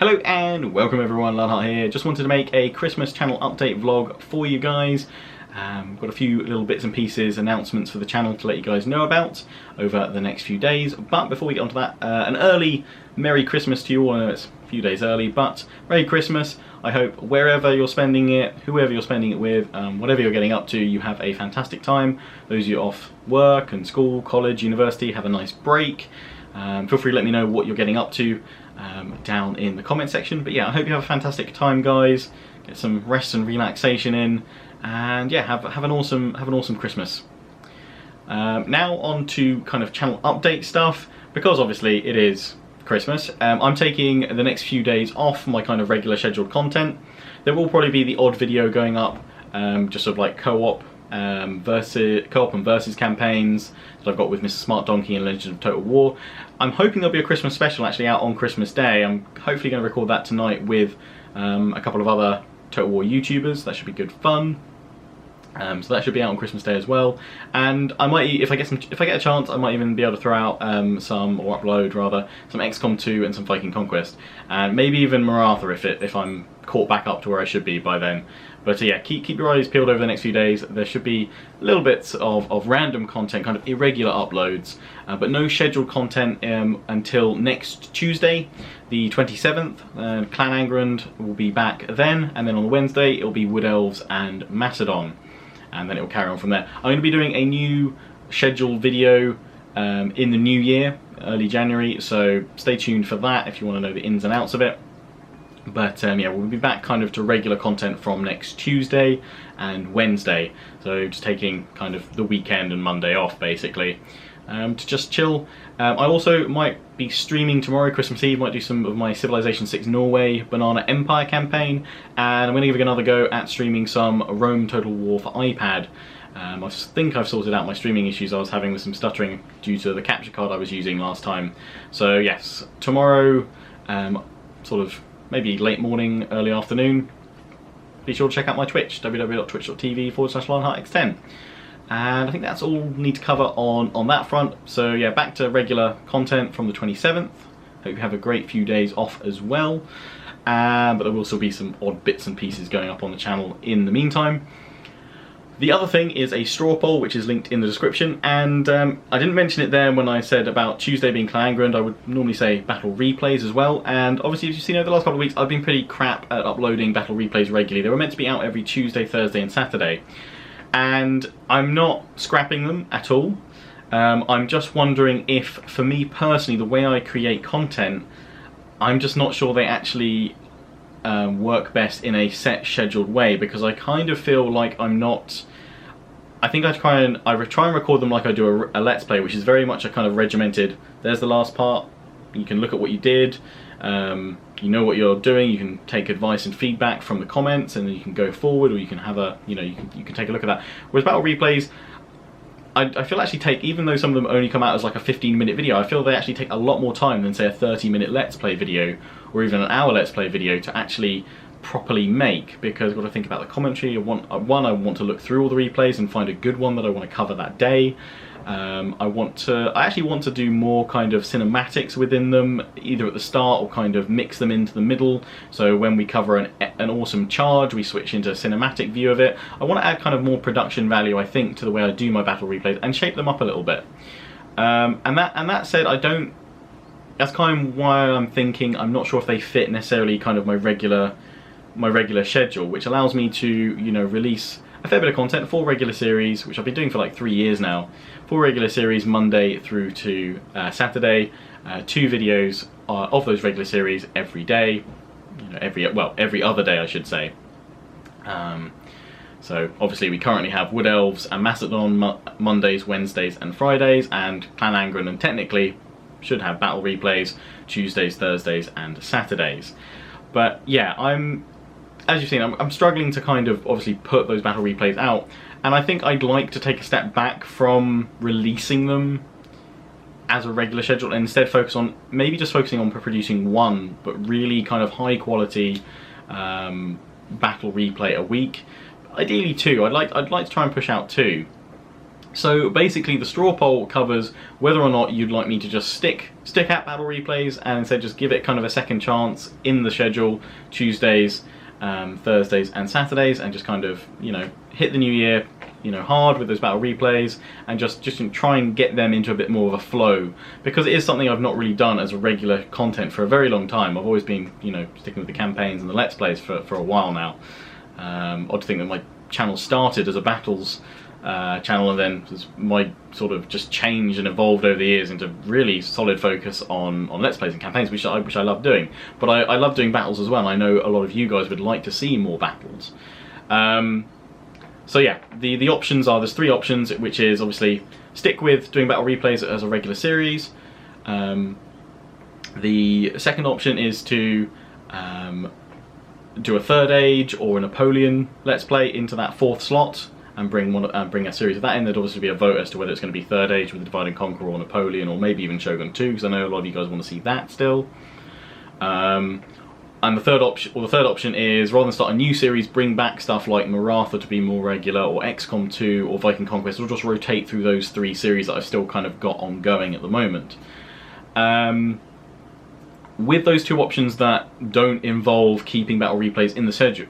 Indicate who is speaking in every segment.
Speaker 1: Hello and welcome everyone, Lionheart here. Just wanted to make a Christmas channel update vlog for you guys. Got a few little bits and pieces, announcements for the channel to let you guys know about over the next few days. But before we get onto that, an early Merry Christmas to you all. I know it's a few days early, but Merry Christmas. I hope wherever you're spending it, whoever you're spending it with, whatever you're getting up to, you have a fantastic time. Those of you off work and school, college, university, have a nice break. Feel free to let me know what you're getting up to down in the comment section. But yeah, I hope you have a fantastic time, guys. Get some rest and relaxation in, and yeah, have an awesome Christmas. Now on to kind of channel update stuff, because obviously it is Christmas. I'm taking the next few days off my kind of regular scheduled content. There will probably be the odd video going up, just sort of like co-op and versus campaigns that I've got with Mr. Smart Donkey and Legend of Total War. I'm hoping there'll be a Christmas special actually out on Christmas Day. I'm hopefully going to record that tonight with a couple of other Total War YouTubers. That should be good fun. So that should be out on Christmas Day as well. And I might, if I get a chance, I might even be able to throw out upload some XCOM 2 and some Viking Conquest, and maybe even Maratha if I'm caught back up to where I should be by then. But yeah, keep your eyes peeled over the next few days. There should be little bits of random content, kind of irregular uploads, but no scheduled content until next Tuesday, the 27th. Clan Angrand will be back then, and then on Wednesday it'll be Wood Elves and Macedon, and then it will carry on from there. I'm going to be doing a new scheduled video in the new year, early January, so stay tuned for that if you want to know the ins and outs of it. But yeah, we'll be back kind of to regular content from next Tuesday and Wednesday, so just taking kind of the weekend and Monday off basically to just chill. I also might be streaming tomorrow, Christmas Eve. Might do some of my Civilization 6 Norway Banana Empire campaign, and I'm going to give it another go at streaming some Rome Total War for iPad. I think I've sorted out my streaming issues I was having with some stuttering due to the capture card I was using last time. So yes, tomorrow, sort of maybe late morning, early afternoon, be sure to check out my Twitch, www.twitch.tv/LionheartX10. And I think that's all we need to cover on that front. So yeah, back to regular content from the 27th. Hope you have a great few days off as well. But there will still be some odd bits and pieces going up on the channel in the meantime. The other thing is a straw poll, which is linked in the description, and I didn't mention it there when I said about Tuesday being Clan Angrand. I would normally say battle replays as well, and obviously as you've seen over the last couple of weeks, I've been pretty crap at uploading battle replays regularly. They were meant to be out every Tuesday, Thursday and Saturday, and I'm not scrapping them at all. I'm just wondering if, for me personally, the way I create content, I'm just not sure they actually work best in a set scheduled way, because I kind of feel like I'm not... I think I try and record them like I do a Let's Play, which is very much a kind of regimented, there's the last part, you can look at what you did, you know what you're doing, you can take advice and feedback from the comments, and then you can go forward, or you can have a, you can take a look at that. Whereas battle replays, I feel actually take, even though some of them only come out as like a 15-minute video, I feel they actually take a lot more time than say a 30-minute Let's Play video, or even an hour Let's Play video to actually properly make, because I've got to think about the commentary. I want to look through all the replays and find a good one that I want to cover that day. I actually want to do more kind of cinematics within them, either at the start or kind of mix them into the middle. So when we cover an awesome charge, we switch into a cinematic view of it. I want to add kind of more production value, I think, to the way I do my battle replays and shape them up a little bit. And that said, that's kind of why I'm thinking I'm not sure if they fit necessarily kind of my regular schedule, which allows me to, release a fair bit of content, 4 regular series, which I've been doing for like 3 years now. 4 regular series Monday through to Saturday, 2 videos of those regular series every day, every other day I should say. So obviously we currently have Wood Elves and Macedon Mondays, Wednesdays and Fridays, and Clan Angrand and technically should have battle replays Tuesdays, Thursdays and Saturdays. But yeah, as you've seen, I'm struggling to kind of obviously put those battle replays out, and I think I'd like to take a step back from releasing them as a regular schedule and instead focusing on producing one, but really kind of high quality battle replay a week. Ideally 2. I'd like to try and push out 2. So basically the straw poll covers whether or not you'd like me to just stick at battle replays and instead just give it kind of a second chance in the schedule, Tuesdays, Thursdays and Saturdays, and just kind of, you know, hit the new year, you know, hard with those battle replays and just try and get them into a bit more of a flow, because it is something I've not really done as a regular content for a very long time. I've always been, you know, sticking with the campaigns and the Let's Plays for a while now. Odd to think that my channel started as a battles channel, and then my sort of just changed and evolved over the years into really solid focus on Let's Plays and campaigns, which I love doing. But I love doing battles as well, and I know a lot of you guys would like to see more battles. So yeah, the options are, there's 3 options, which is obviously stick with doing battle replays as a regular series. The second option is to do a Third Age or a Napoleon Let's Play into that 4th slot, and bring a series of that in. There'd obviously be a vote as to whether it's going to be Third Age with the Divide and Conquer, or Napoleon, or maybe even Shogun 2, because I know a lot of you guys want to see that still. And the third option is, rather than start a new series, bring back stuff like Maratha to be more regular, or XCOM 2, or Viking Conquest, or just rotate through those 3 series that I've still kind of got ongoing at the moment. With those 2 options that don't involve keeping battle replays in the schedule,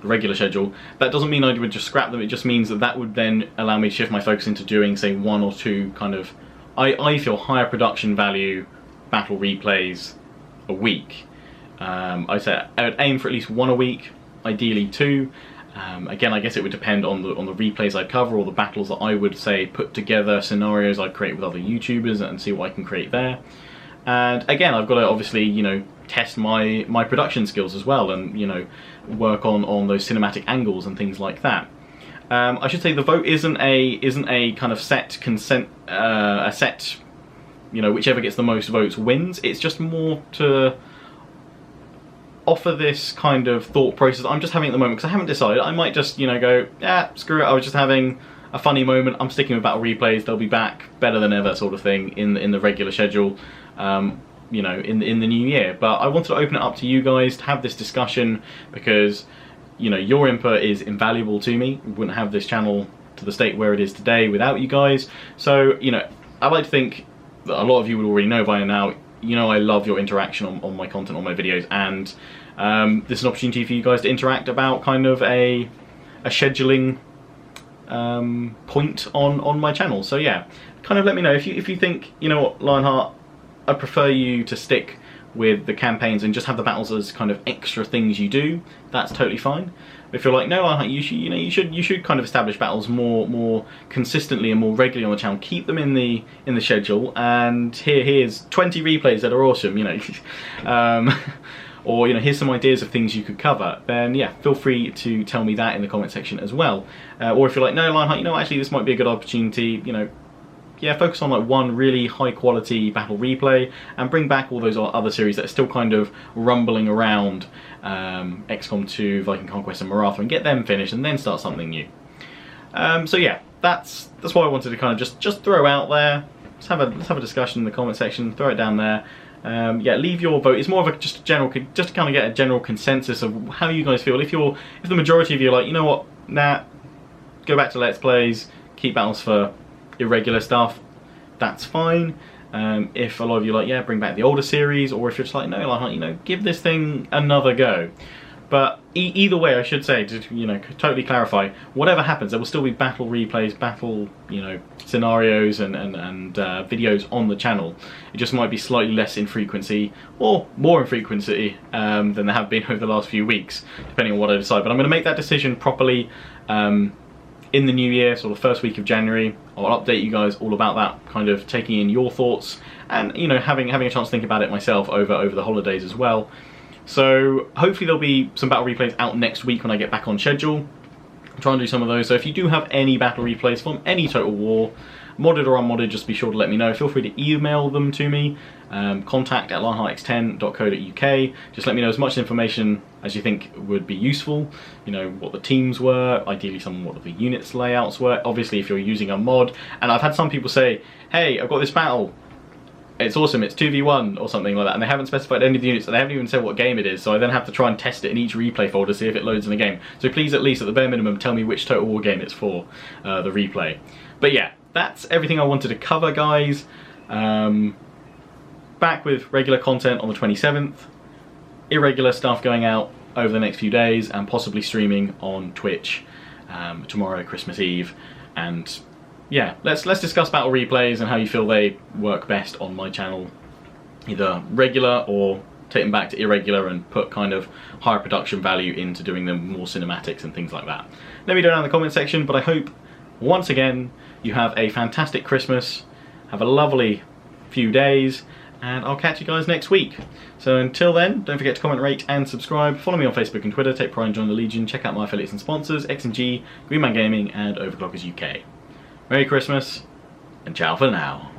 Speaker 1: the regular schedule, that doesn't mean I would just scrap them. It just means that would then allow me to shift my focus into doing, say, 1 or 2 kind of, I feel, higher production value battle replays a week. I'd say I would aim for at least 1 a week, ideally 2. Again, I guess it would depend on the replays I'd cover, or the battles that I would, say, put together, scenarios I'd create with other YouTubers, and see what I can create there. And again, I've got to obviously, you know, test my production skills as well, and, you know, work on those cinematic angles and things like that. I should say the vote isn't a kind of set consent, a set, you know, whichever gets the most votes wins. It's just more to offer this kind of thought process I'm just having at the moment, because I haven't decided. I might just, you know, go, yeah, screw it, I was just having a funny moment, I'm sticking with battle replays, they'll be back better than ever, sort of thing, in the regular schedule, you know, in the new year. But I wanted to open it up to you guys to have this discussion, because, you know, your input is invaluable to me. We wouldn't have this channel to the state where it is today without you guys. So, you know, I like to think that a lot of you would already know by now, you know, I love your interaction on my content, on my videos, and this is an opportunity for you guys to interact about kind of a scheduling point on my channel. So yeah, kind of let me know if you think, you know what, Lionheart, I prefer you to stick with the campaigns and just have the battles as kind of extra things you do. That's totally fine. If you're like, no, Lionheart, you should kind of establish battles more consistently and more regularly on the channel. Keep them in the schedule, and here's 20 replays that are awesome, you know. Or, you know, here's some ideas of things you could cover, then yeah, feel free to tell me that in the comment section as well. Or if you're like, no, Lionheart, you know, actually this might be a good opportunity, you know, yeah, focus on like 1 really high quality battle replay, and bring back all those other series that are still kind of rumbling around, XCOM 2, Viking Conquest and Maratha, and get them finished, and then start something new. So yeah, that's what I wanted to kind of just throw out there. Let's have a discussion in the comment section, throw it down there. Yeah, leave your vote. It's more of just to kind of get a general consensus of how you guys feel. If the majority of you are like, you know what, nah, go back to Let's Plays, keep battles for irregular stuff, that's fine. If a lot of you are like, yeah, bring back the older series, or if you're just like, no, like, you know, give this thing another go. But either way, I should say, to, you know, totally clarify, whatever happens, there will still be battle replays, battle, you know, scenarios and videos on the channel. It just might be slightly less in frequency, or more in frequency than there have been over the last few weeks, depending on what I decide. But I'm going to make that decision properly in the new year, sort of first week of January. I'll update you guys all about that, kind of taking in your thoughts, and, you know, having a chance to think about it myself over the holidays as well. So hopefully there'll be some battle replays out next week when I get back on schedule. I'll try and do some of those. So if you do have any battle replays from any Total War, modded or unmodded, just be sure to let me know. Feel free to email them to me, contact@lionheartx10.co.uk. Just let me know as much information as you think would be useful. You know, what the teams were, ideally what of the units layouts were. Obviously if you're using a mod, and I've had some people say, hey, I've got this battle, it's awesome, it's 2v1 or something like that, and they haven't specified any of the units, and they haven't even said what game it is, so I then have to try and test it in each replay folder to see if it loads in the game. So please, at least at the bare minimum, tell me which Total War game it's for, the replay. But yeah, that's everything I wanted to cover, guys. Back with regular content on the 27th, irregular stuff going out over the next few days, and possibly streaming on Twitch tomorrow, Christmas Eve. And yeah, let's discuss battle replays and how you feel they work best on my channel, either regular or take them back to irregular and put kind of higher production value into doing them more cinematics and things like that. Let me know down in the comment section, but I hope once again you have a fantastic Christmas, have a lovely few days, and I'll catch you guys next week. So until then, don't forget to comment, rate and subscribe. Follow me on Facebook and Twitter, take pride and join the Legion, check out my affiliates and sponsors, XMG, Green Man Gaming and Overclockers UK. Merry Christmas, and ciao for now.